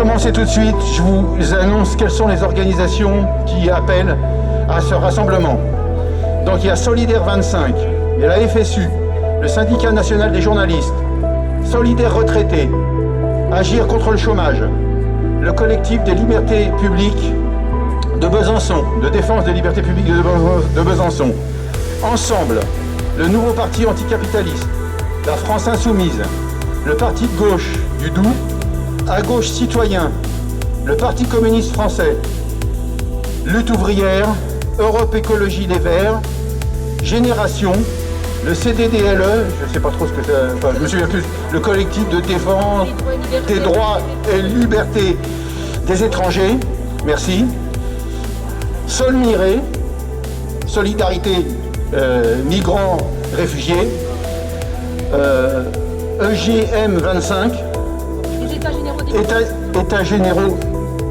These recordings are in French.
commencer tout de suite, je vous annonce quelles sont les organisations qui appellent à ce rassemblement. Donc il y a Solidaire 25, il y a la FSU, le Syndicat national des journalistes, Solidaire retraités, Agir contre le chômage, le collectif des libertés publiques de Besançon, de défense des libertés publiques de Besançon, Ensemble, le nouveau parti anticapitaliste, la France Insoumise, le parti de gauche du Doubs, À Gauche Citoyen, le Parti communiste français, Lutte ouvrière, Europe Écologie Les Verts, Génération, le CDDLE, je ne sais pas trop ce que c'est, enfin, je me souviens plus, le collectif de défense des droits et libertés des étrangers, merci, Solmiré, Solidarité migrants réfugiés, EGM 25, États généraux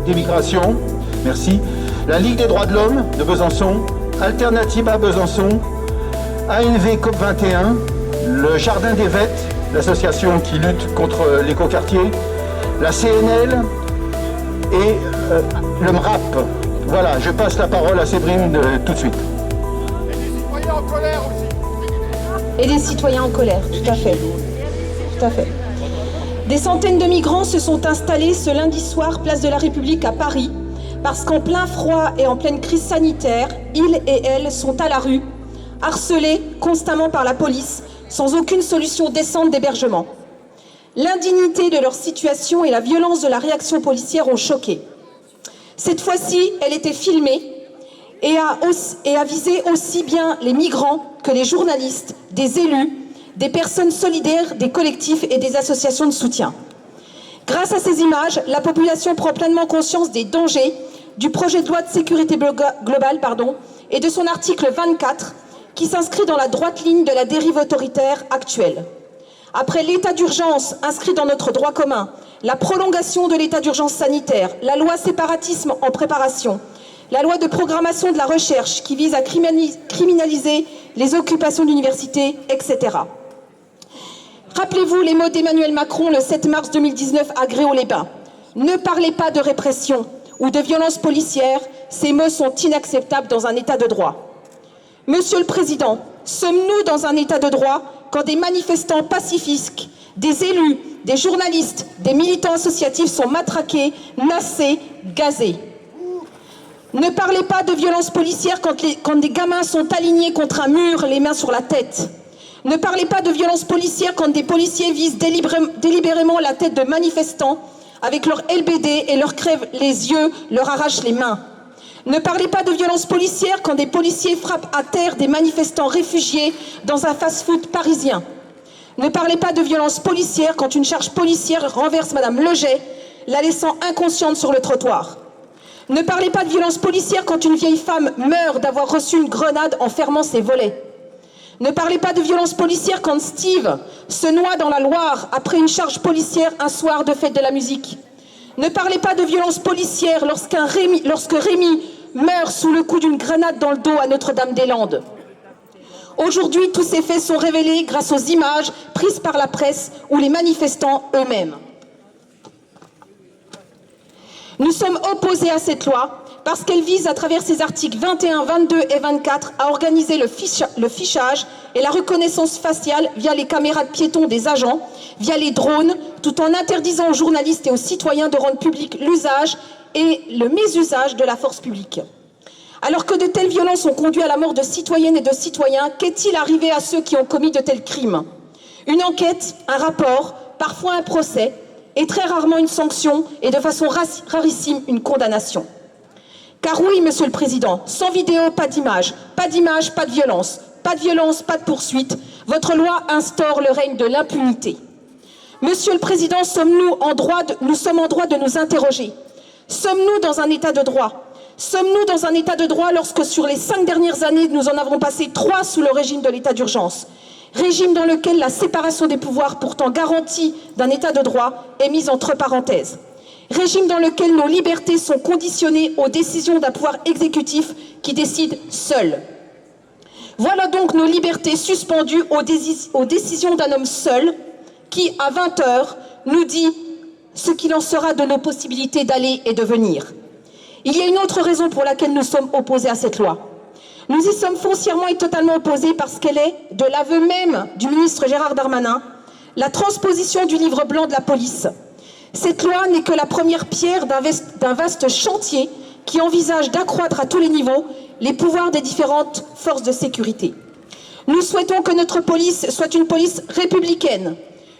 d'immigration, merci, la Ligue des droits de l'homme de Besançon, Alternative à Besançon, ANV COP 21, le Jardin des Vêtes, l'association qui lutte contre l'écoquartier, la CNL et le MRAP. Voilà, je passe la parole à Séverine tout de suite. Et des citoyens en colère aussi. Et des citoyens en colère, tout à fait. Tout à fait. Des centaines de migrants se sont installés ce lundi soir, place de la République à Paris, parce qu'en plein froid et en pleine crise sanitaire, ils et elles sont à la rue, harcelés constamment par la police, sans aucune solution décente d'hébergement. L'indignité de leur situation et la violence de la réaction policière ont choqué. Cette fois-ci, elle était filmée et a visé aussi bien les migrants que les journalistes, des élus, des personnes solidaires, des collectifs et des associations de soutien. Grâce à ces images, la population prend pleinement conscience des dangers du projet de loi de sécurité globale et de son article 24 qui s'inscrit dans la droite ligne de la dérive autoritaire actuelle. Après l'état d'urgence inscrit dans notre droit commun, la prolongation de l'état d'urgence sanitaire, la loi séparatisme en préparation, la loi de programmation de la recherche qui vise à criminaliser les occupations d'universités, etc. Rappelez-vous les mots d'Emmanuel Macron le 7 mars 2019 à Gréoux-les-Bains. Ne parlez pas de répression ou de violence policière, ces mots sont inacceptables dans un état de droit. Monsieur le Président, sommes-nous dans un état de droit quand des manifestants pacifistes, des élus, des journalistes, des militants associatifs sont matraqués, nassés, gazés? Ne parlez pas de violence policière quand des gamins sont alignés contre un mur, les mains sur la tête. Ne parlez pas de violence policière quand des policiers visent délibérément la tête de manifestants avec leur LBD et leur crèvent les yeux, leur arrachent les mains. Ne parlez pas de violence policière quand des policiers frappent à terre des manifestants réfugiés dans un fast-food parisien. Ne parlez pas de violence policière quand une charge policière renverse Madame Leget, la laissant inconsciente sur le trottoir. Ne parlez pas de violence policière quand une vieille femme meurt d'avoir reçu une grenade en fermant ses volets. Ne parlez pas de violence policière quand Steve se noie dans la Loire après une charge policière un soir de fête de la musique. Ne parlez pas de violence policière lorsque Rémi meurt sous le coup d'une grenade dans le dos à Notre-Dame-des-Landes. Aujourd'hui, tous ces faits sont révélés grâce aux images prises par la presse ou les manifestants eux-mêmes. Nous sommes opposés à cette loi parce qu'elle vise, à travers ses articles 21, 22 et 24, à organiser le fichage et la reconnaissance faciale via les caméras de piétons des agents, via les drones, tout en interdisant aux journalistes et aux citoyens de rendre public l'usage et le mésusage de la force publique. Alors que de telles violences ont conduit à la mort de citoyennes et de citoyens, qu'est-il arrivé à ceux qui ont commis de tels crimes? Une enquête, un rapport, parfois un procès, et très rarement une sanction, et de façon rarissime, une condamnation. Car oui, Monsieur le Président, sans vidéo, pas d'image, pas de violence, pas de poursuite, votre loi instaure le règne de l'impunité. Monsieur le Président, nous sommes en droit de nous interroger. Sommes-nous dans un état de droit? Sommes-nous dans un état de droit lorsque sur les 5 dernières années, nous en avons passé 3 sous le régime de l'état d'urgence? Régime dans lequel la séparation des pouvoirs pourtant garantie d'un état de droit est mise entre parenthèses. Régime dans lequel nos libertés sont conditionnées aux décisions d'un pouvoir exécutif qui décide seul. Voilà donc nos libertés suspendues aux décisions d'un homme seul qui, à 20 h, nous dit ce qu'il en sera de nos possibilités d'aller et de venir. Il y a une autre raison pour laquelle nous sommes opposés à cette loi. Nous y sommes foncièrement et totalement opposés parce qu'elle est, de l'aveu même du ministre Gérard Darmanin, la transposition du livre blanc de la police. Cette loi n'est que la première pierre d'un vaste chantier qui envisage d'accroître à tous les niveaux les pouvoirs des différentes forces de sécurité. Nous souhaitons que notre police soit une police républicaine,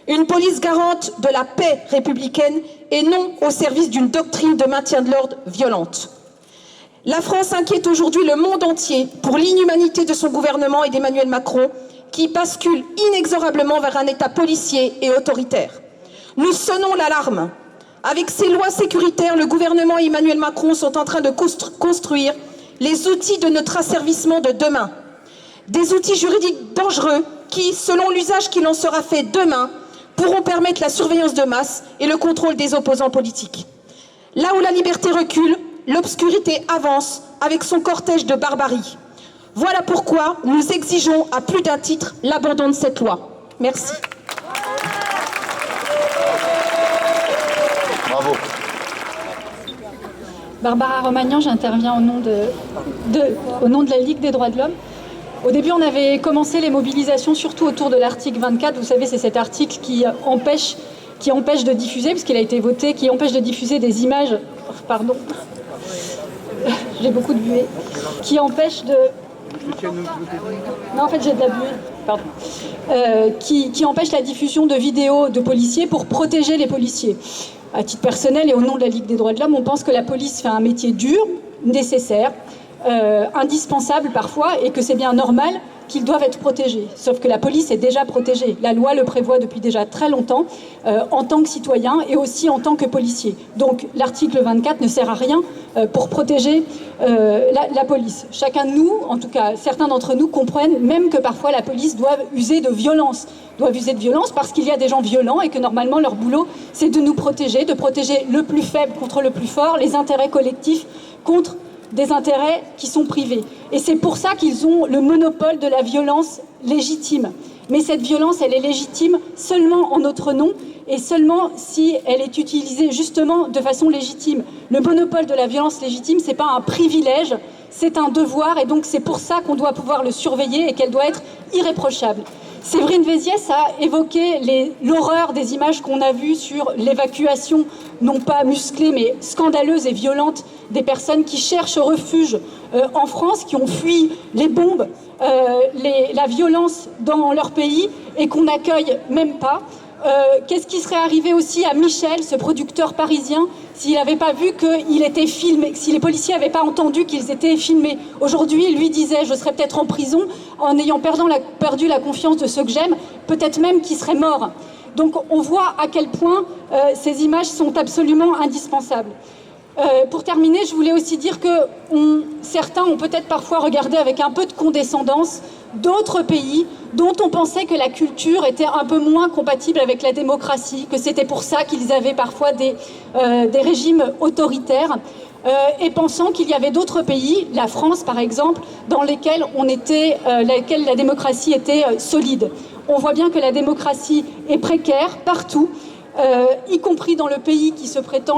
une police garante de la paix républicaine et non au service d'une doctrine de maintien de l'ordre violente. La France inquiète aujourd'hui le monde entier pour l'inhumanité de son gouvernement et d'Emmanuel Macron qui bascule inexorablement vers un État policier et autoritaire. Nous sonnons l'alarme. Avec ces lois sécuritaires, le gouvernement et Emmanuel Macron sont en train de construire les outils de notre asservissement de demain. Des outils juridiques dangereux qui, selon l'usage qu'il en sera fait demain, pourront permettre la surveillance de masse et le contrôle des opposants politiques. Là où la liberté recule, l'obscurité avance avec son cortège de barbarie. Voilà pourquoi nous exigeons à plus d'un titre l'abandon de cette loi. Merci. Bravo. Barbara Romagnan, j'interviens au nom de la Ligue des droits de l'homme. Au début, on avait commencé les mobilisations surtout autour de l'article 24. Vous savez, c'est cet article qui empêche de diffuser, puisqu'il a été voté, qui empêche de diffuser des images... Pardon. J'ai beaucoup de buée. Qui empêche de... Non, en fait, j'ai de la buée. Pardon. Qui empêche la diffusion de vidéos de policiers pour protéger les policiers. À titre personnel et au nom de la Ligue des droits de l'homme, on pense que la police fait un métier dur, nécessaire, indispensable parfois, et que c'est bien normal qu'ils doivent être protégés. Sauf que la police est déjà protégée. La loi le prévoit depuis déjà très longtemps, en tant que citoyen et aussi en tant que policier. Donc l'article 24 ne sert à rien pour protéger la police. Chacun de nous, en tout cas certains d'entre nous, comprennent même que parfois la police doit user de violence. Parce qu'il y a des gens violents et que normalement leur boulot c'est de nous protéger, de protéger le plus faible contre le plus fort, les intérêts collectifs contre des intérêts qui sont privés. Et c'est pour ça qu'ils ont le monopole de la violence légitime. Mais cette violence, elle est légitime seulement en notre nom et seulement si elle est utilisée justement de façon légitime. Le monopole de la violence légitime, c'est pas un privilège, c'est un devoir et donc c'est pour ça qu'on doit pouvoir le surveiller et qu'elle doit être irréprochable. Séverine Véziès a évoqué l'horreur des images qu'on a vues sur l'évacuation, non pas musclée, mais scandaleuse et violente des personnes qui cherchent refuge en France, qui ont fui les bombes, la violence dans leur pays et qu'on n'accueille même pas. Qu'est-ce qui serait arrivé aussi à Michel, ce producteur parisien, s'il n'avait pas vu qu'il était filmé, si les policiers n'avaient pas entendu qu'ils étaient filmés? Aujourd'hui, il lui disait « je serais peut-être en prison en ayant perdu la confiance de ceux que j'aime, peut-être même qu'il serait mort ». Donc on voit à quel point ces images sont absolument indispensables. Pour terminer, je voulais aussi dire que certains ont peut-être parfois regardé avec un peu de condescendance d'autres pays dont on pensait que la culture était un peu moins compatible avec la démocratie, que c'était pour ça qu'ils avaient parfois des régimes autoritaires, et pensant qu'il y avait d'autres pays, la France par exemple, dans lesquels la démocratie était solide. On voit bien que la démocratie est précaire partout, y compris dans le pays qui se prétend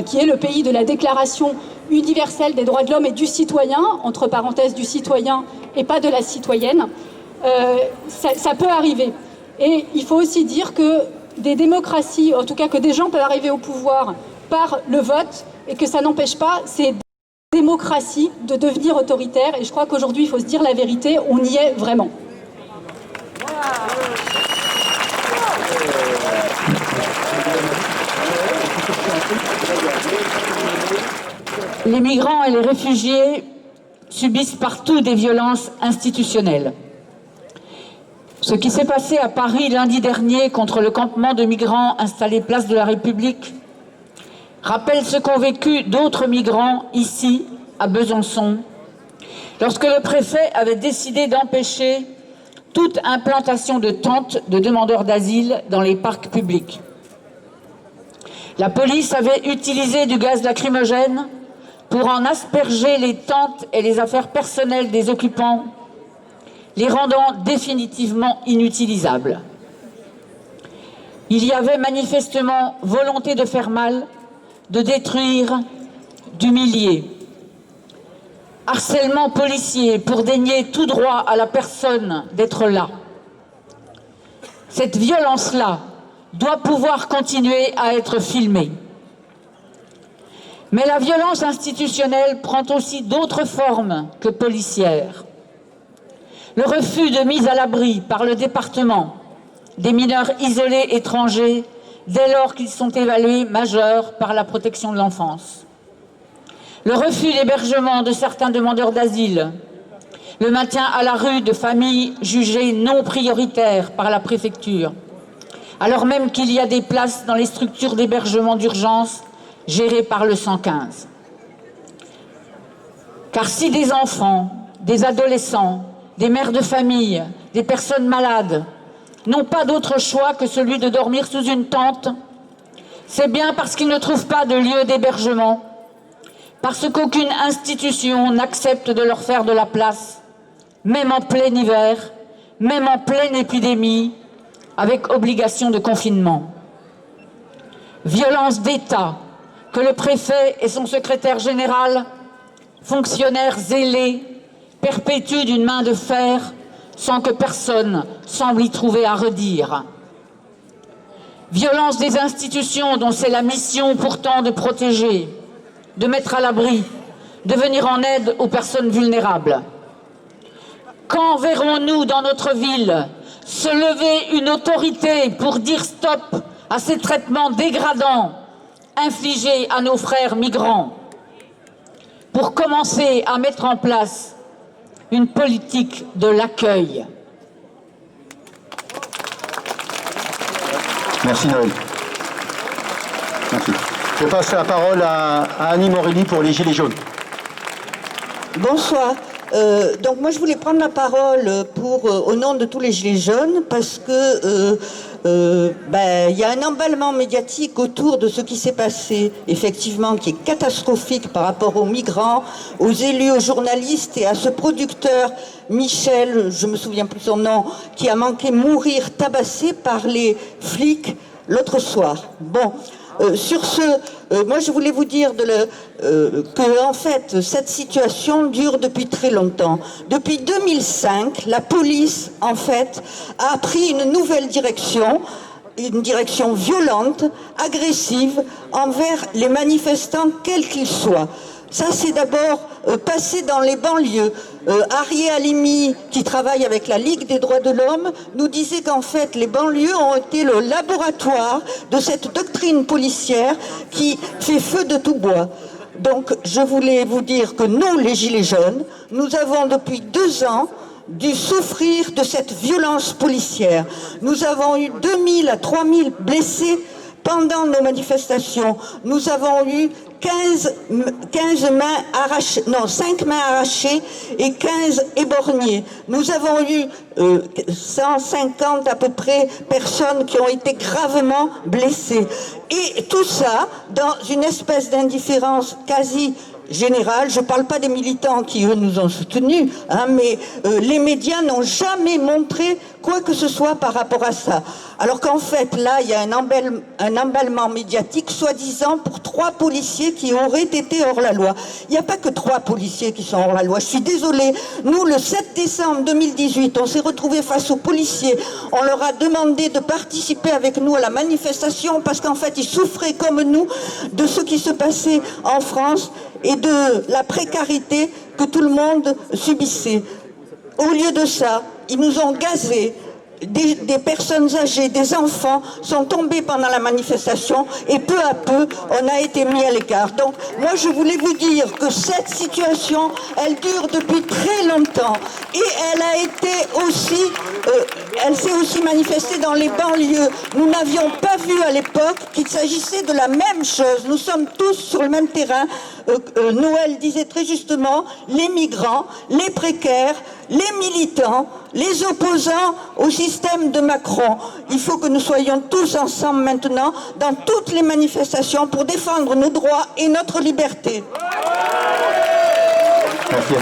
qui est le pays de la Déclaration universelle des droits de l'homme et du citoyen, entre parenthèses du citoyen et pas de la citoyenne. Ça peut arriver. Et il faut aussi dire que des démocraties, en tout cas que des gens peuvent arriver au pouvoir par le vote et que ça n'empêche pas ces démocraties de devenir autoritaires. Et je crois qu'aujourd'hui, il faut se dire la vérité, on y est vraiment. Les migrants et les réfugiés subissent partout des violences institutionnelles. Ce qui s'est passé à Paris lundi dernier contre le campement de migrants installé place de la République rappelle ce qu'ont vécu d'autres migrants ici, à Besançon, lorsque le préfet avait décidé d'empêcher toute implantation de tentes de demandeurs d'asile dans les parcs publics. La police avait utilisé du gaz lacrymogène pour en asperger les tentes et les affaires personnelles des occupants, les rendant définitivement inutilisables. Il y avait manifestement volonté de faire mal, de détruire, d'humilier. Harcèlement policier pour dénier tout droit à la personne d'être là. Cette violence-là doit pouvoir continuer à être filmée. Mais la violence institutionnelle prend aussi d'autres formes que policières. Le refus de mise à l'abri par le département des mineurs isolés étrangers dès lors qu'ils sont évalués majeurs par la protection de l'enfance. Le refus d'hébergement de certains demandeurs d'asile, le maintien à la rue de familles jugées non prioritaires par la préfecture, alors même qu'il y a des places dans les structures d'hébergement d'urgence gérées par le 115. Car si des enfants, des adolescents, des mères de famille, des personnes malades n'ont pas d'autre choix que celui de dormir sous une tente, c'est bien parce qu'ils ne trouvent pas de lieu d'hébergement, parce qu'aucune institution n'accepte de leur faire de la place, même en plein hiver, même en pleine épidémie, avec obligation de confinement. Violence d'État que le préfet et son secrétaire général, fonctionnaires zélés, perpétuent d'une main de fer sans que personne semble y trouver à redire. Violence des institutions dont c'est la mission pourtant de protéger, de mettre à l'abri, de venir en aide aux personnes vulnérables. Quand verrons-nous dans notre ville se lever une autorité pour dire stop à ces traitements dégradants infligés à nos frères migrants, pour commencer à mettre en place une politique de l'accueil? Merci Noël. Merci. Je passe la parole à Annie Morelli pour les Gilets jaunes. Bonsoir. Donc moi je voulais prendre la parole au nom de tous les Gilets jaunes parce que il y a un emballement médiatique autour de ce qui s'est passé, effectivement, qui est catastrophique par rapport aux migrants, aux élus, aux journalistes et à ce producteur Michel, je me souviens plus son nom, qui a manqué mourir tabassé par les flics l'autre soir. Bon. Sur ce, moi je voulais vous dire que en fait cette situation dure depuis très longtemps. Depuis 2005, la police en fait a pris une nouvelle direction, une direction violente, agressive envers les manifestants quels qu'ils soient. Ça, c'est d'abord passé dans les banlieues. Arié Halimi, qui travaille avec la Ligue des droits de l'homme, nous disait qu'en fait, les banlieues ont été le laboratoire de cette doctrine policière qui fait feu de tout bois. Donc, je voulais vous dire que nous, les Gilets jaunes, nous avons depuis 2 ans dû souffrir de cette violence policière. Nous avons eu 2000 à 3000 blessés pendant nos manifestations. Nous avons eu 15 mains arrachées, non, 5 mains arrachées et 15 éborgnées. Nous avons eu 150 à peu près personnes qui ont été gravement blessées. Et tout ça dans une espèce d'indifférence quasi générale. Je ne parle pas des militants qui, eux, nous ont soutenus, hein, mais les médias n'ont jamais montré quoi que ce soit par rapport à ça. Alors qu'en fait, là, il y a un emballement médiatique, soi-disant, pour 3 policiers qui auraient été hors la loi. Il n'y a pas que 3 policiers qui sont hors la loi. Je suis désolée. Nous, le 7 décembre 2018, on s'est retrouvés face aux policiers. On leur a demandé de participer avec nous à la manifestation parce qu'en fait, ils souffraient comme nous de ce qui se passait en France et de la précarité que tout le monde subissait. Au lieu de ça, ils nous ont gazés. Des personnes âgées, des enfants sont tombés pendant la manifestation et peu à peu, on a été mis à l'écart. Donc, moi, je voulais vous dire que cette situation, elle dure depuis très longtemps et elle a été aussi, elle s'est aussi manifestée dans les banlieues. Nous n'avions pas vu à l'époque qu'il s'agissait de la même chose. Nous sommes tous sur le même terrain. Noël disait très justement, les migrants, les précaires, les militants, les opposants au système de Macron. Il faut que nous soyons tous ensemble maintenant dans toutes les manifestations pour défendre nos droits et notre liberté. Merci.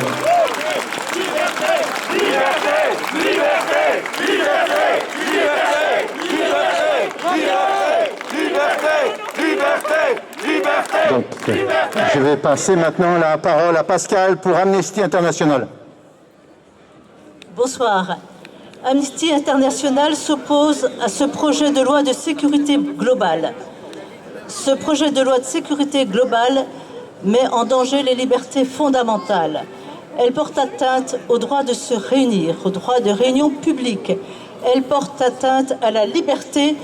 Liberté, liberté, liberté, liberté, liberté, liberté. Donc, je vais passer maintenant la parole à Pascal pour Amnesty International. Bonsoir. Amnesty International s'oppose à ce projet de loi de sécurité globale. Ce projet de loi de sécurité globale met en danger les libertés fondamentales. Elle porte atteinte au droit de se réunir, au droit de réunion publique. Elle porte atteinte à la liberté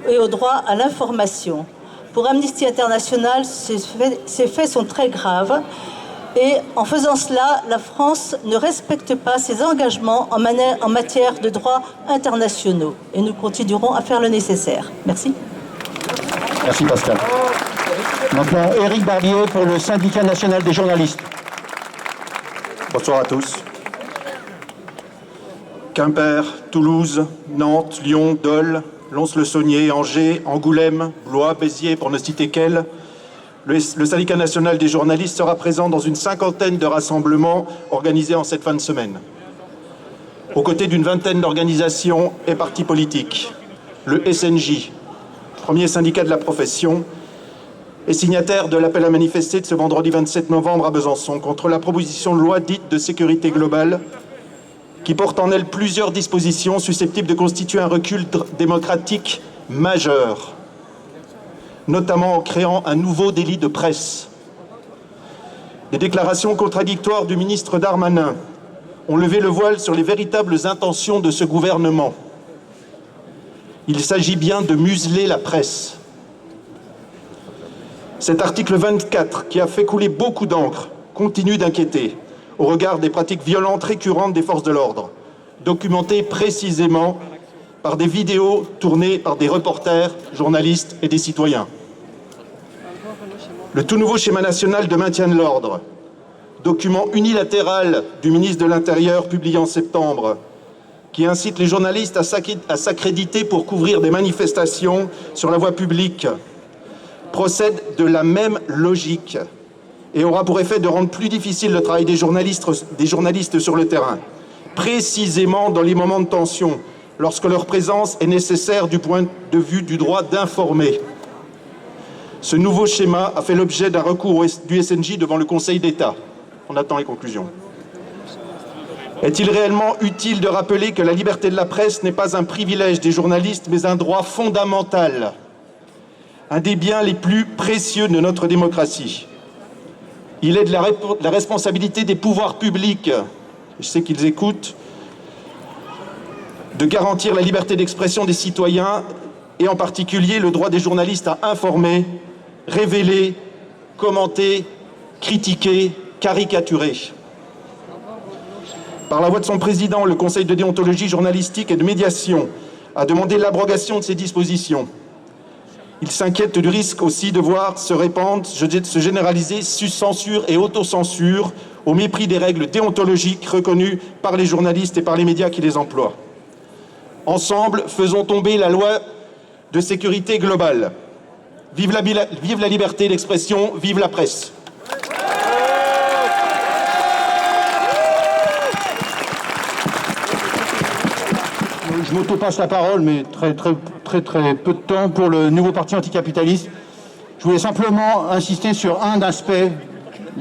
et au droit à l'information. Pour Amnesty International, ces faits sont très graves. Et en faisant cela, la France ne respecte pas ses engagements en matière de droits internationaux. Et nous continuerons à faire le nécessaire. Merci. Merci Pascal. Maintenant, Éric Barbier pour le Syndicat national des journalistes. Bonsoir à tous. Quimper, Toulouse, Nantes, Lyon, Dole, Lons-le-Saunier, Angers, Angoulême, Blois, Béziers, pour ne citer qu'elles, le Syndicat national des journalistes sera présent dans une 50aine de rassemblements organisés en cette fin de semaine. Aux côtés d'une 20aine d'organisations et partis politiques, le SNJ, premier syndicat de la profession, est signataire de l'appel à manifester de ce vendredi 27 novembre à Besançon contre la proposition de loi dite de sécurité globale qui porte en elle plusieurs dispositions susceptibles de constituer un recul démocratique majeur, notamment en créant un nouveau délit de presse. Les déclarations contradictoires du ministre Darmanin ont levé le voile sur les véritables intentions de ce gouvernement. Il s'agit bien de museler la presse. Cet article 24, qui a fait couler beaucoup d'encre, continue d'inquiéter au regard des pratiques violentes récurrentes des forces de l'ordre, documentées précisément par des vidéos tournées par des reporters, journalistes et des citoyens. Le tout nouveau schéma national de maintien de l'ordre, document unilatéral du ministre de l'Intérieur publié en septembre, qui incite les journalistes à s'accréditer pour couvrir des manifestations sur la voie publique, procède de la même logique et aura pour effet de rendre plus difficile le travail des journalistes sur le terrain, précisément dans les moments de tension, lorsque leur présence est nécessaire du point de vue du droit d'informer. Ce nouveau schéma a fait l'objet d'un recours du SNJ devant le Conseil d'État. On attend les conclusions. Est-il réellement utile de rappeler que la liberté de la presse n'est pas un privilège des journalistes, mais un droit fondamental, un des biens les plus précieux de notre démocratie? Il est de la responsabilité des pouvoirs publics, je sais qu'ils écoutent, de garantir la liberté d'expression des citoyens et en particulier le droit des journalistes à informer, révéler, commenter, critiquer, caricaturer. Par la voix de son président, le Conseil de déontologie journalistique et de médiation a demandé l'abrogation de ces dispositions. Il s'inquiète du risque aussi de voir se répandre, se généraliser censure et autocensure au mépris des règles déontologiques reconnues par les journalistes et par les médias qui les emploient. Ensemble, faisons tomber la loi de sécurité globale. Vive la liberté d'expression, vive la presse. Je m'auto-passe la parole, mais très peu de temps pour le nouveau parti anticapitaliste. Je voulais simplement insister sur un aspect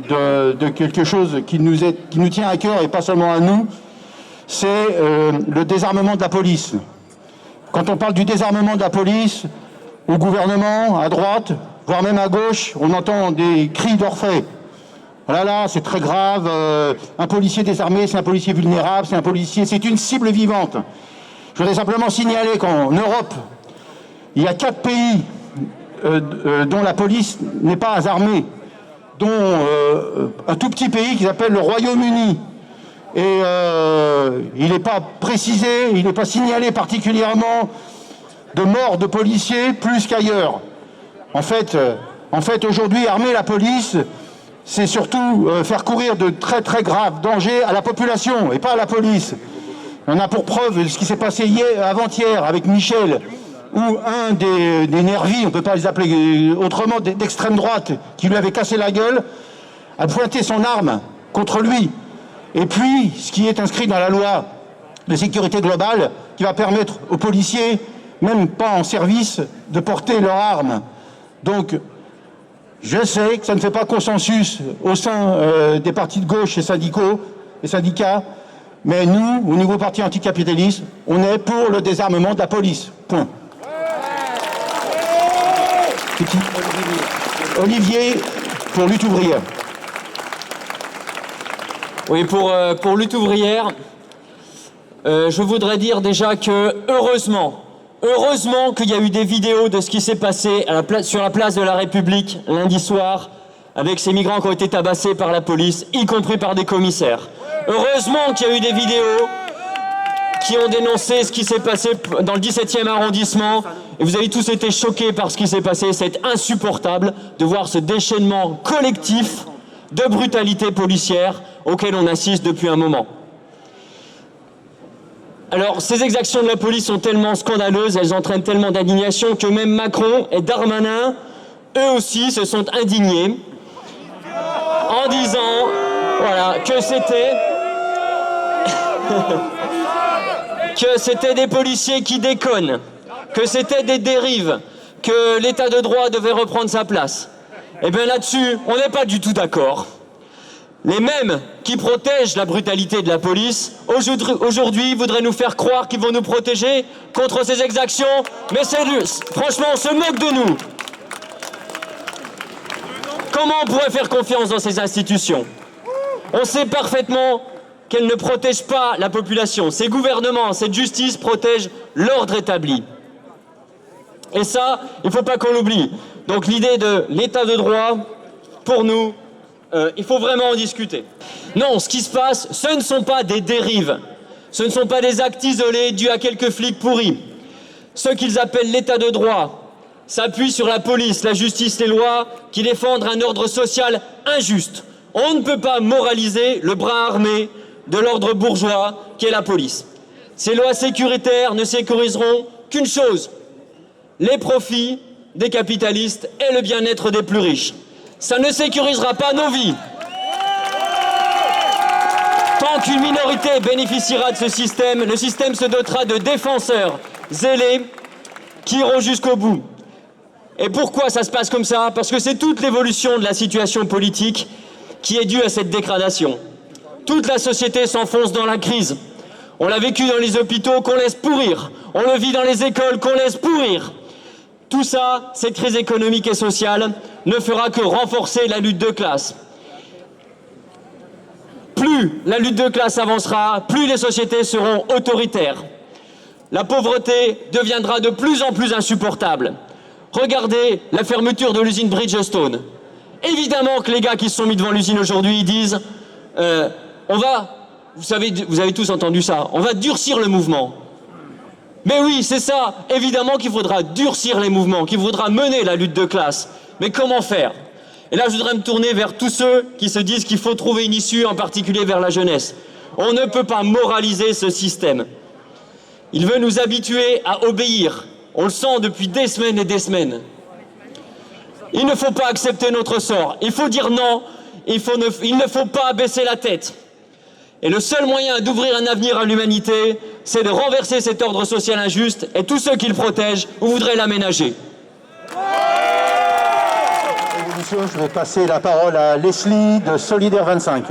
de quelque chose qui nous tient à cœur et pas seulement à nous, c'est le désarmement de la police. Quand on parle du désarmement de la police, au gouvernement, à droite, voire même à gauche, on entend des cris d'orfraie. Voilà, là, c'est très grave, un policier désarmé, c'est un policier vulnérable, c'est une cible vivante. Je voudrais simplement signaler qu'en Europe, il y a 4 pays dont la police n'est pas armée, dont un tout petit pays qui s'appelle le Royaume-Uni. Et il n'est pas précisé, il n'est pas signalé particulièrement de morts de policiers plus qu'ailleurs. En fait, aujourd'hui, armer la police, c'est surtout faire courir de très graves dangers à la population et pas à la police. On a pour preuve ce qui s'est passé avant-hier avec Michel, où un des nervis, on ne peut pas les appeler autrement, d'extrême droite, qui lui avait cassé la gueule, a pointé son arme contre lui. Et puis, ce qui est inscrit dans la loi de sécurité globale, qui va permettre aux policiers, même pas en service, de porter leur arme. Donc, Je sais que ça ne fait pas consensus au sein des partis de gauche et syndicats, mais nous, au niveau parti anticapitaliste, on est pour le désarmement de la police. Point. Olivier, pour Lutte ouvrière. Oui, pour Lutte ouvrière, je voudrais dire déjà que heureusement qu'il y a eu des vidéos de ce qui s'est passé sur la place de la République lundi soir avec ces migrants qui ont été tabassés par la police, y compris par des commissaires. Heureusement qu'il y a eu des vidéos qui ont dénoncé ce qui s'est passé dans le 17e arrondissement. Et vous avez tous été choqués par ce qui s'est passé. C'est insupportable de voir ce déchaînement collectif de brutalité policière auquel on assiste depuis un moment. Alors, ces exactions de la police sont tellement scandaleuses, elles entraînent tellement d'indignation que même Macron et Darmanin, eux aussi, se sont indignés en disant voilà, que c'était des policiers qui déconnent, que c'était des dérives, que l'état de droit devait reprendre sa place. Et bien là-dessus, on n'est pas du tout d'accord. Les mêmes qui protègent la brutalité de la police, aujourd'hui, voudraient nous faire croire qu'ils vont nous protéger contre ces exactions, mais franchement, on se moque de nous. Comment on pourrait faire confiance dans ces institutions? On sait parfaitement qu'elles ne protègent pas la population. Ces gouvernements, cette justice protègent l'ordre établi. Et ça, il ne faut pas qu'on l'oublie. Donc l'idée de l'état de droit, pour nous, il faut vraiment en discuter. Non, ce qui se passe, ce ne sont pas des dérives. Ce ne sont pas des actes isolés dus à quelques flics pourris. Ce qu'ils appellent l'état de droit s'appuie sur la police, la justice, les lois qui défendent un ordre social injuste. On ne peut pas moraliser le bras armé de l'ordre bourgeois qu'est la police. Ces lois sécuritaires ne sécuriseront qu'une chose, les profits des capitalistes et le bien-être des plus riches. Ça ne sécurisera pas nos vies. Tant qu'une minorité bénéficiera de ce système, le système se dotera de défenseurs zélés qui iront jusqu'au bout. Et pourquoi ça se passe comme ça? Parce que c'est toute l'évolution de la situation politique qui est due à cette dégradation. Toute la société s'enfonce dans la crise. On l'a vécu dans les hôpitaux qu'on laisse pourrir. On le vit dans les écoles qu'on laisse pourrir. Tout ça, cette crise économique et sociale, ne fera que renforcer la lutte de classe. Plus la lutte de classe avancera, plus les sociétés seront autoritaires. La pauvreté deviendra de plus en plus insupportable. Regardez la fermeture de l'usine Bridgestone. Évidemment que les gars qui se sont mis devant l'usine aujourd'hui disent vous avez tous entendu ça, on va durcir le mouvement. Mais oui, c'est ça, évidemment qu'il faudra durcir les mouvements, qu'il faudra mener la lutte de classe. Mais comment faire? Et là, je voudrais me tourner vers tous ceux qui se disent qu'il faut trouver une issue, en particulier vers la jeunesse. On ne peut pas moraliser ce système. Il veut nous habituer à obéir. On le sent depuis des semaines et des semaines. Il ne faut pas accepter notre sort. Il faut dire non. Il ne faut pas baisser la tête. Et le seul moyen d'ouvrir un avenir à l'humanité, c'est de renverser cet ordre social injuste et tous ceux qui le protègent voudraient l'aménager. Je vais passer la parole à Leslie de Solidaire 25.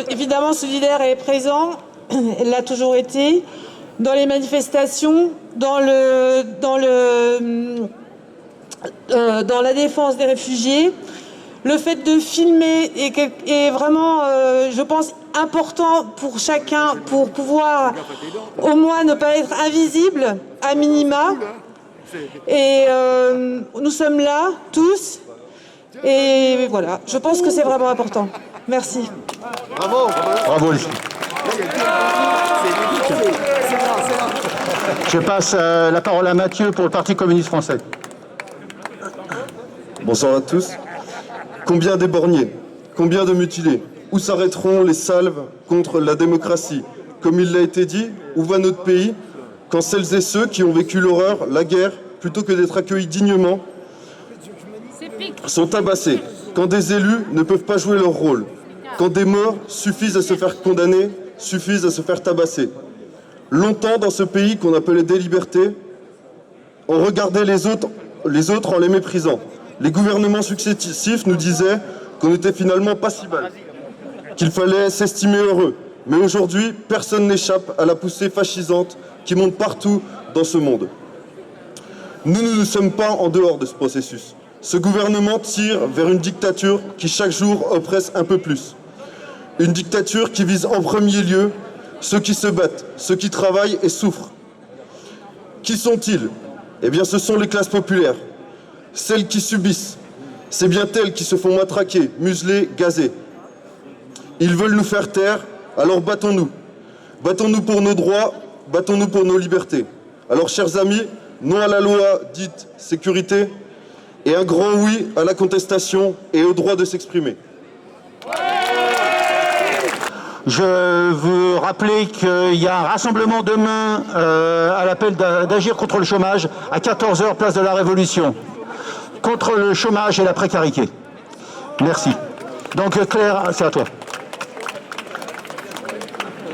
Évidemment, Solidaire est présent, elle l'a toujours été, dans les manifestations, dans la défense des réfugiés. Le fait de filmer est vraiment, je pense, important pour chacun pour pouvoir au moins ne pas être invisible, à minima. Et nous sommes là, tous. Et voilà, je pense que c'est vraiment important. Merci. Bravo. Bravo, Leslie. Je passe la parole à Mathieu pour le Parti communiste français. Bonsoir à tous. Combien d'éborgnés? Combien de mutilés? Où s'arrêteront les salves contre la démocratie? Comme il l'a été dit, où va notre pays quand celles et ceux qui ont vécu l'horreur, la guerre, plutôt que d'être accueillis dignement, sont tabassés? Quand des élus ne peuvent pas jouer leur rôle? Quand des morts suffisent à se faire condamner, suffisent à se faire tabasser? Longtemps, dans ce pays qu'on appelait des libertés, on regardait les autres en les méprisant. les gouvernements successifs nous disaient qu'on n'était finalement pas si mal, qu'il fallait s'estimer heureux. Mais aujourd'hui, personne n'échappe à la poussée fascisante qui monte partout dans ce monde. Nous ne sommes pas en dehors de ce processus. Ce gouvernement tire vers une dictature qui chaque jour oppresse un peu plus. Une dictature qui vise en premier lieu ceux qui se battent, ceux qui travaillent et souffrent. Qui sont-ils? Eh bien, ce sont les classes populaires, celles qui subissent. C'est bien elles qui se font matraquer, museler, gazer. Ils veulent nous faire taire, alors battons-nous. Battons-nous pour nos droits, battons-nous pour nos libertés. Alors, chers amis, non à la loi dite sécurité et un grand oui à la contestation et au droit de s'exprimer. Je veux rappeler qu'il y a un rassemblement demain à l'appel d'agir contre le chômage à 14h, place de la Révolution. Contre le chômage et la précarité. Merci. Donc Claire, c'est à toi.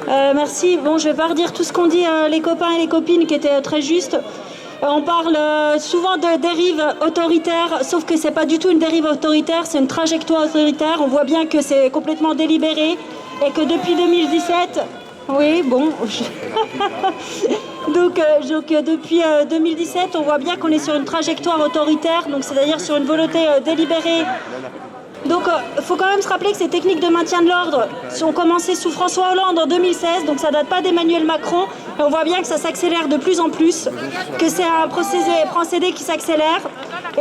Merci. Bon, je vais pas redire tout ce qu'ont dit les copains et les copines qui étaient très justes. On parle souvent de dérive autoritaire, sauf que c'est pas du tout une dérive autoritaire, c'est une trajectoire autoritaire. On voit bien que c'est complètement délibéré et que depuis 2017... Oui, bon... donc depuis 2017, on voit bien qu'on est sur une trajectoire autoritaire, donc c'est-à-dire sur une volonté délibérée. Donc il faut quand même se rappeler que ces techniques de maintien de l'ordre ont commencé sous François Hollande en 2016, donc ça date pas d'Emmanuel Macron. Et on voit bien que ça s'accélère de plus en plus, que c'est un procédé qui s'accélère.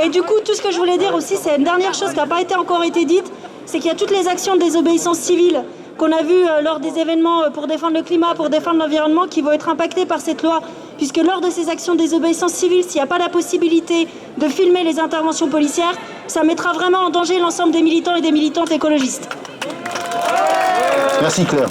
Et du coup, tout ce que je voulais dire aussi, c'est une dernière chose qui n'a pas encore été dite, c'est qu'il y a toutes les actions de désobéissance civile qu'on a vues lors des événements pour défendre le climat, pour défendre l'environnement, qui vont être impactées par cette loi. Puisque lors de ces actions de désobéissance civile, s'il n'y a pas la possibilité de filmer les interventions policières, ça mettra vraiment en danger l'ensemble des militants et des militantes écologistes. Merci Claire.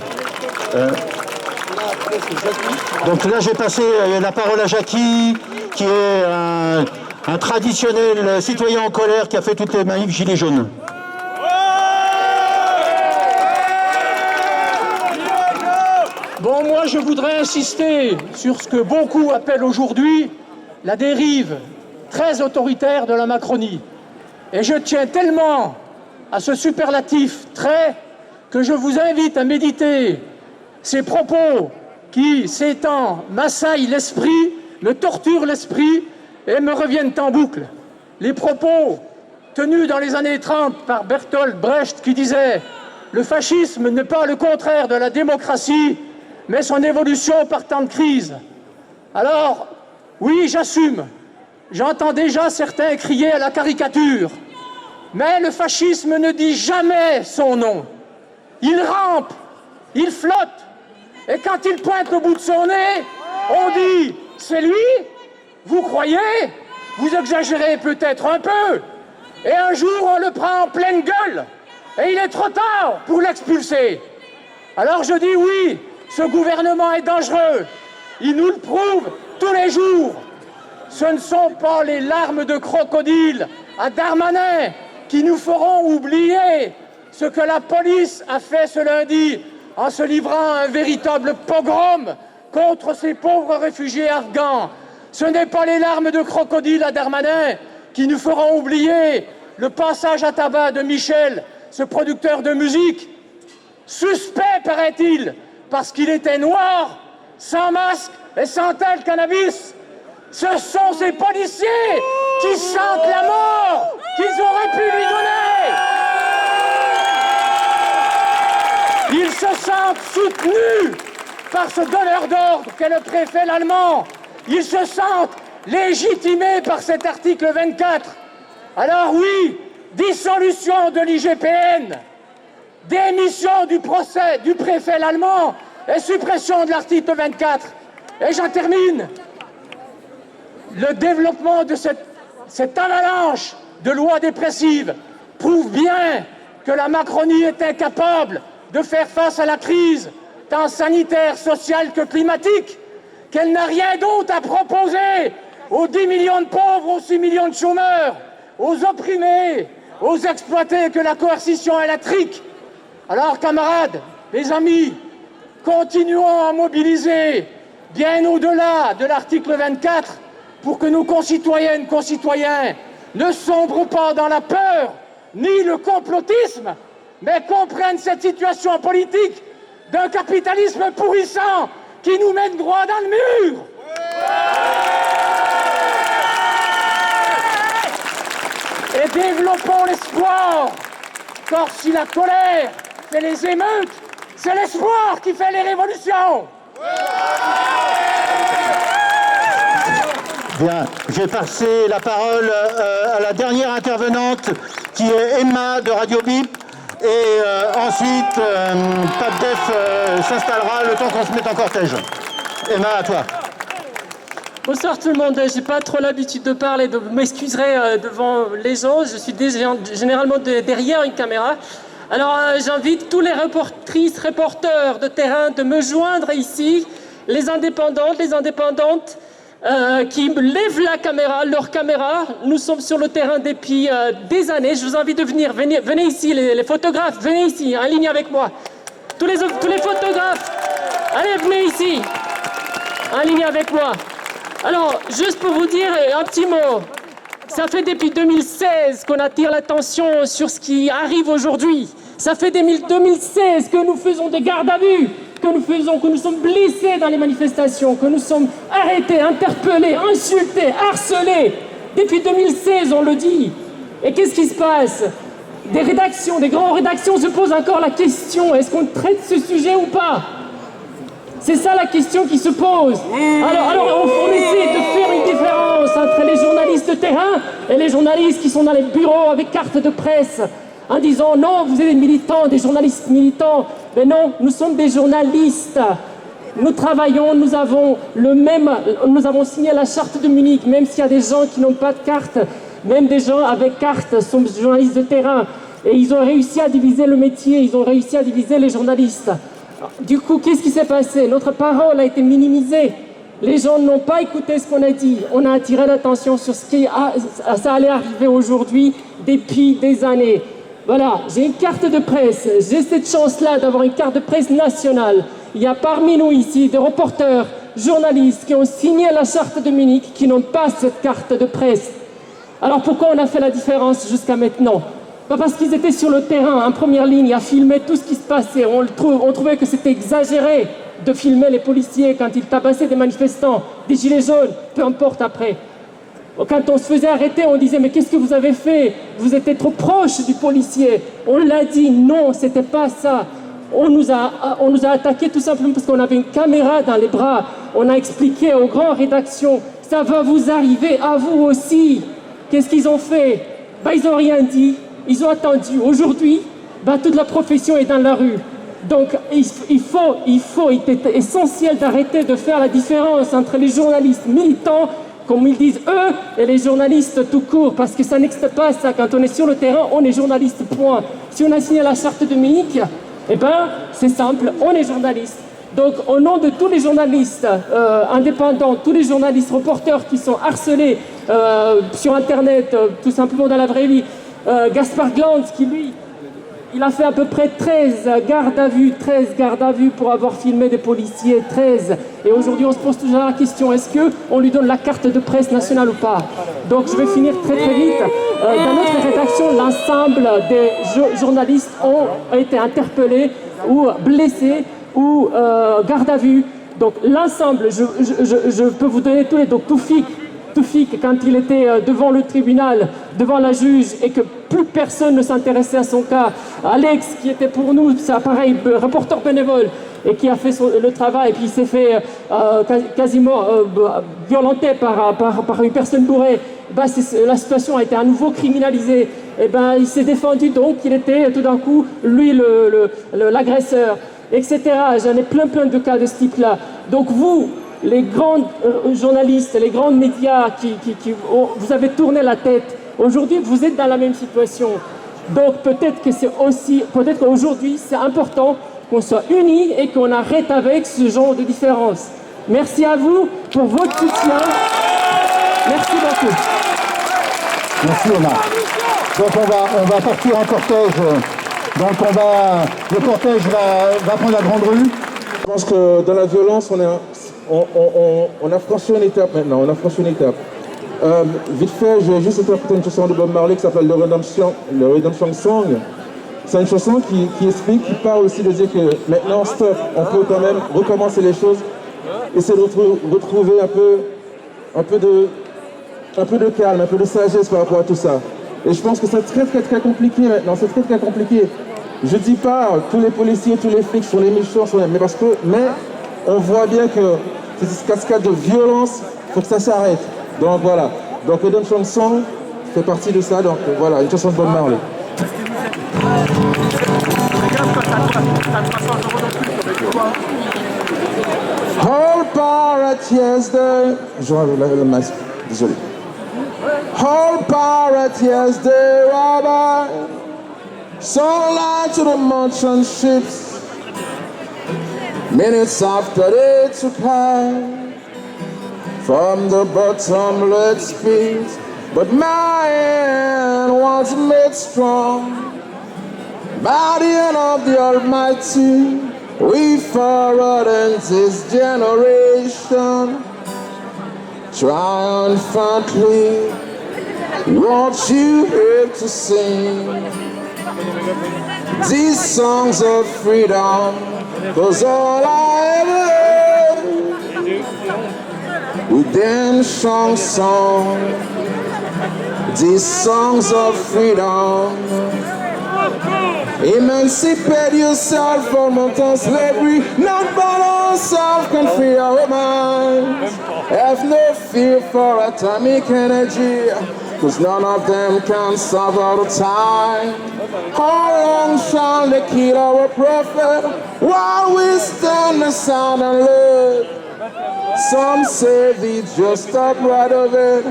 Donc là, j'ai passé la parole à Jackie, qui est un traditionnel citoyen en colère qui a fait toutes les manifs gilets jaunes. Bon, moi, je voudrais insister sur ce que beaucoup appellent aujourd'hui la dérive très autoritaire de la Macronie. Et je tiens tellement à ce superlatif très que je vous invite à méditer ces propos qui, ces temps, m'assaillent l'esprit, me torturent l'esprit et me reviennent en boucle. Les propos tenus dans les années 30 par Bertolt Brecht qui disait « Le fascisme n'est pas le contraire de la démocratie, mais son évolution par temps de crise. » Alors, oui, j'assume. J'entends déjà certains crier à la caricature. Mais le fascisme ne dit jamais son nom. Il rampe, il flotte. Et quand il pointe le bout de son nez, on dit « C'est lui ?» Vous croyez? Vous exagérez peut-être un peu. Et un jour, on le prend en pleine gueule. Et il est trop tard pour l'expulser. Alors je dis oui, ce gouvernement est dangereux. Il nous le prouve tous les jours. Ce ne sont pas les larmes de crocodile à Darmanin qui nous feront oublier ce que la police a fait ce lundi en se livrant à un véritable pogrom contre ces pauvres réfugiés afghans. Ce n'est pas les larmes de crocodile à Darmanin qui nous feront oublier le passage à tabac de Michel, ce producteur de musique, suspect, paraît-il, parce qu'il était noir, sans masque et sans tel cannabis. Ce sont ces policiers qui sentent la mort qu'ils auraient pu lui donner. Ils se sentent soutenus par ce donneur d'ordre qu'est le préfet l'Allemand. Ils se sentent légitimés par cet article 24. Alors oui, dissolution de l'IGPN, démission du procès du préfet l'Allemand et suppression de l'article 24. Et j'en termine. Le développement de cette avalanche de lois dépressives prouve bien que la Macronie est incapable de faire face à la crise, tant sanitaire, sociale que climatique, qu'elle n'a rien d'autre à proposer aux 10 millions de pauvres, aux 6 millions de chômeurs, aux opprimés, aux exploités que la coercition électrique. Alors, camarades, les amis, continuons à mobiliser bien au-delà de l'article 24 pour que nos concitoyennes, concitoyens ne sombrent pas dans la peur ni le complotisme, mais comprennent cette situation politique d'un capitalisme pourrissant qui nous mène droit dans le mur. Et développons l'espoir, car si la colère fait les émeutes, c'est l'espoir qui fait les révolutions. Bien, j'ai passé la parole à la dernière intervenante qui est Emma de Radio Bip. Et ensuite, Pape Def s'installera le temps qu'on se mette en cortège. Emma, à toi. Bonsoir tout le monde, j'ai pas trop l'habitude de parler, donc vous m'excuserez devant les gens, je suis généralement derrière une caméra. Alors j'invite tous les reporters de terrain de me joindre ici, les indépendantes qui lèvent leur caméra. Nous sommes sur le terrain depuis des années, je vous invite de venir, venez ici, les photographes, venez ici, en ligne avec moi. Tous les photographes, allez venez ici, en ligne avec moi. Alors, juste pour vous dire un petit mot, ça fait depuis 2016 qu'on attire l'attention sur ce qui arrive aujourd'hui. Ça fait depuis 2016 que nous faisons des gardes à vue, que nous sommes blessés dans les manifestations, que nous sommes arrêtés, interpellés, insultés, harcelés. Depuis 2016, on le dit. Et qu'est-ce qui se passe? Des grandes rédactions se posent encore la question, est-ce qu'on traite ce sujet ou pas? C'est ça la question qui se pose. Alors on essaie de faire une différence entre les journalistes de terrain et les journalistes qui sont dans les bureaux avec carte de presse, en disant non, vous êtes des militants, des journalistes militants. Mais non, nous sommes des journalistes. Nous travaillons, nous avons signé la charte de Munich, même s'il y a des gens qui n'ont pas de carte, même des gens avec carte sont journalistes de terrain. Et ils ont réussi à diviser le métier, ils ont réussi à diviser les journalistes. Du coup, qu'est-ce qui s'est passé? Notre parole a été minimisée. Les gens n'ont pas écouté ce qu'on a dit. On a attiré l'attention sur ce qui ça allait arriver aujourd'hui depuis des années. Voilà, j'ai une carte de presse. J'ai cette chance-là d'avoir une carte de presse nationale. Il y a parmi nous ici des reporters, journalistes qui ont signé la charte de Munich qui n'ont pas cette carte de presse. Alors pourquoi on a fait la différence jusqu'à maintenant? Pas parce qu'ils étaient sur le terrain, en première ligne, à filmer tout ce qui se passait. On trouvait que c'était exagéré de filmer les policiers quand ils tabassaient des manifestants, des gilets jaunes, peu importe après. Quand on se faisait arrêter, on disait « Mais qu'est-ce que vous avez fait? Vous étiez trop proche du policier. » On l'a dit, non, c'était pas ça. On nous a attaqués tout simplement parce qu'on avait une caméra dans les bras. On a expliqué aux grandes rédactions « Ça va vous arriver à vous aussi. » Qu'est-ce qu'ils ont fait? Ils n'ont rien dit. Ils ont attendu. Aujourd'hui, toute la profession est dans la rue. Donc, il est essentiel d'arrêter de faire la différence entre les journalistes militants, comme ils disent eux, et les journalistes tout court, parce que ça n'existe pas, ça. Quand on est sur le terrain, on est journaliste, point. Si on a signé la charte de Munich, c'est simple, on est journaliste. Donc, au nom de tous les journalistes indépendants, tous les journalistes reporters qui sont harcelés sur Internet, tout simplement dans la vraie vie, Gaspard Glanz, qui lui, il a fait à peu près 13 gardes à vue pour avoir filmé des policiers, 13. Et aujourd'hui, on se pose toujours la question, est-ce qu'on lui donne la carte de presse nationale ou pas? Donc je vais finir très vite. Dans notre rédaction, l'ensemble des journalistes ont été interpellés ou blessés ou garde à vue. Donc l'ensemble, je peux vous donner tous les... Donc Toufik, quand il était devant le tribunal, devant la juge, et que plus personne ne s'intéressait à son cas. Alex, qui était pour nous, c'est pareil, reporter bénévole, et qui a fait le travail, et puis il s'est fait quasiment violenté par une personne bourrée. La situation a été à nouveau criminalisée. Et il s'est défendu, donc il était tout d'un coup, lui, l'agresseur, etc. J'en ai plein de cas de ce type-là. Donc vous, les grands journalistes, les grands médias vous avez tourné la tête. Aujourd'hui, vous êtes dans la même situation. Donc peut-être qu'aujourd'hui, c'est important qu'on soit unis et qu'on arrête avec ce genre de différence. Merci à vous pour votre soutien. Merci beaucoup. Merci Omar. Donc on va partir en cortège. Donc le cortège va prendre la grande rue. Je pense que dans la violence, on a franchi une étape maintenant. On a franchi une étape. Vite fait, je vais juste interpréter une chanson de Bob Marley qui s'appelle le Redemption Song. C'est une chanson qui explique, qui parle aussi de dire que maintenant, stop, on peut quand même recommencer les choses, essayer de retrouver un peu de calme, un peu de sagesse par rapport à tout ça. Et je pense que c'est très compliqué maintenant, c'est très compliqué. Je dis pas tous les policiers, tous les flics sont les méchants, mais on voit bien que cette cascade de violence, il faut que ça s'arrête. Donc voilà. Donc Redemption Song fait partie de ça. Donc voilà, une chanson de Bob Marley. Whole pirate yesterday. Je vais laver le masque. Désolé. Whole pirate yesterday, rabbi. Sold out to the merchant ships. Minutes after they took high from the bottomless pit, but my hand was made strong by the hand of the Almighty. We forward in this generation triumphantly. Won't you hear to sing these songs of freedom? 'Cause all I ever heard, redemption song, these songs of freedom. Emancipate yourself from mental slavery, not but ourselves can free our minds. Have no fear for atomic energy, 'cause none of them can solve all the time. How long shall they kill our prophet while we stand aside and look? Some say we just stop right of it.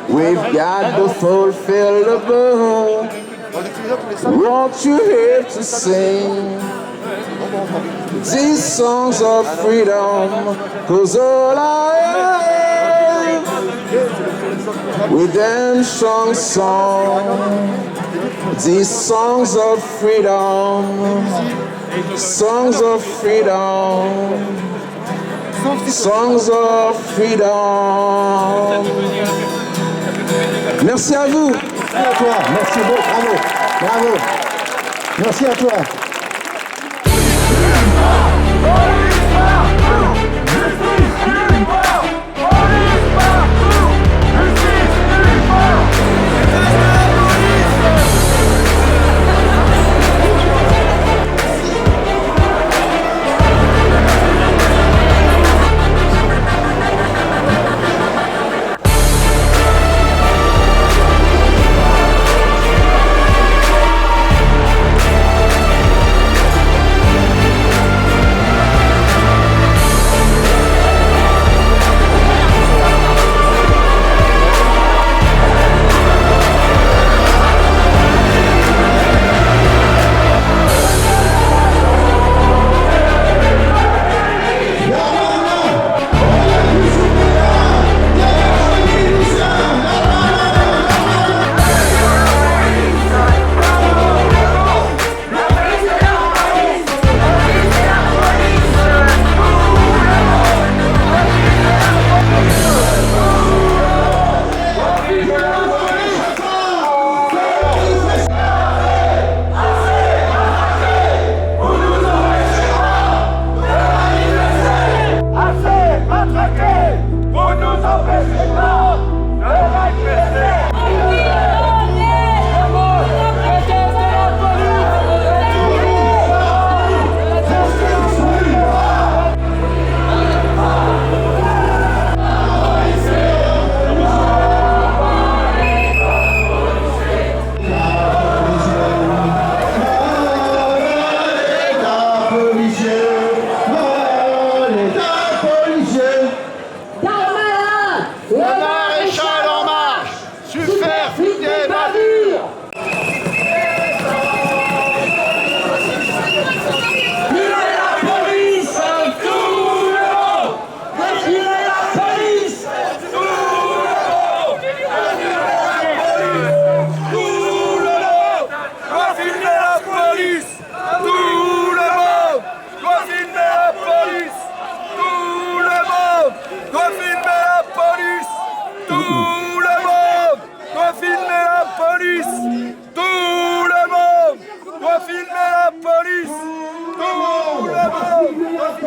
We've got to fulfill the book. Won't you hear to sing these songs of freedom? 'Cause all I have, redemption song, these songs of freedom, songs of freedom, songs of freedom. Merci à vous. Merci à toi, merci beaucoup, bravo. Merci à toi.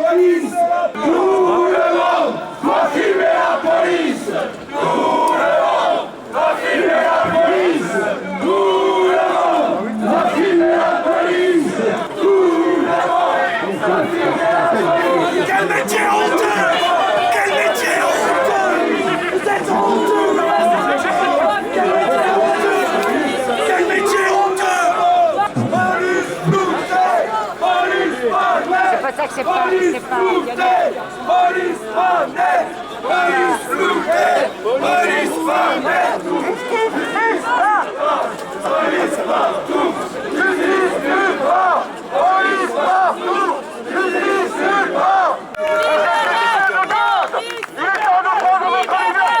police. Tout le monde doit filmer la police. Tout le monde doit filmer la police. Tout le monde doit filmer la police. Tout le monde doit filmer la police. Quel métier honteux! Quel métier honteux! Vous êtes honteux! Quel métier honteux! Quel métier honteux! Police floutée! Police honnête! C'est pas ça que c'est pas. Police floutée! Police honnête! Police floutée! Police honnête! Police partout! Justice nulle part! Police partout! Justice nulle part! Il est temps de prendre votre liberté!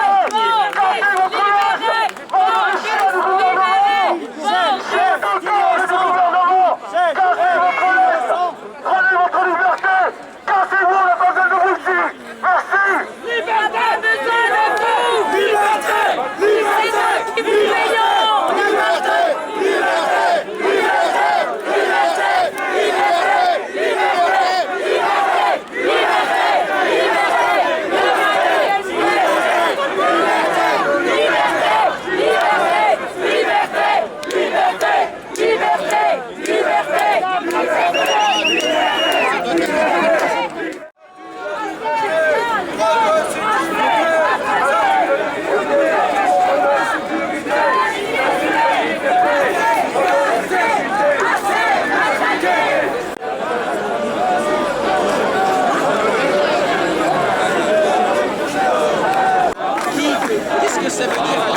Cassez vos collages! Cassez le gouvernement! Cassez le gouvernement! Cassez vos collages! Prenez votre liberté! Cassez-vous la bordel de Bruxelles! Merci! Liberté! Liberté! Liberté! Liberté! Liberté! Liberté! Qu'est-ce que ça veut dire?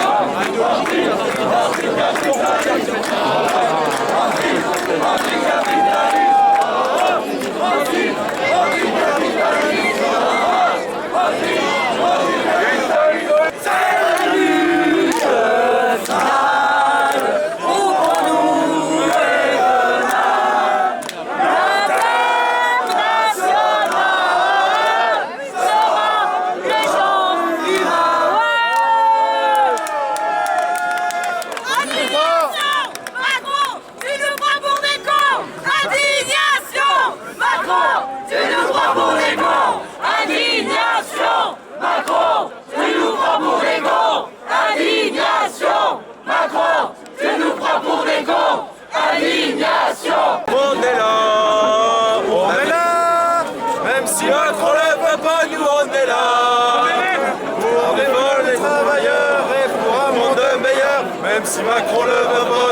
Si Macron le veut pas,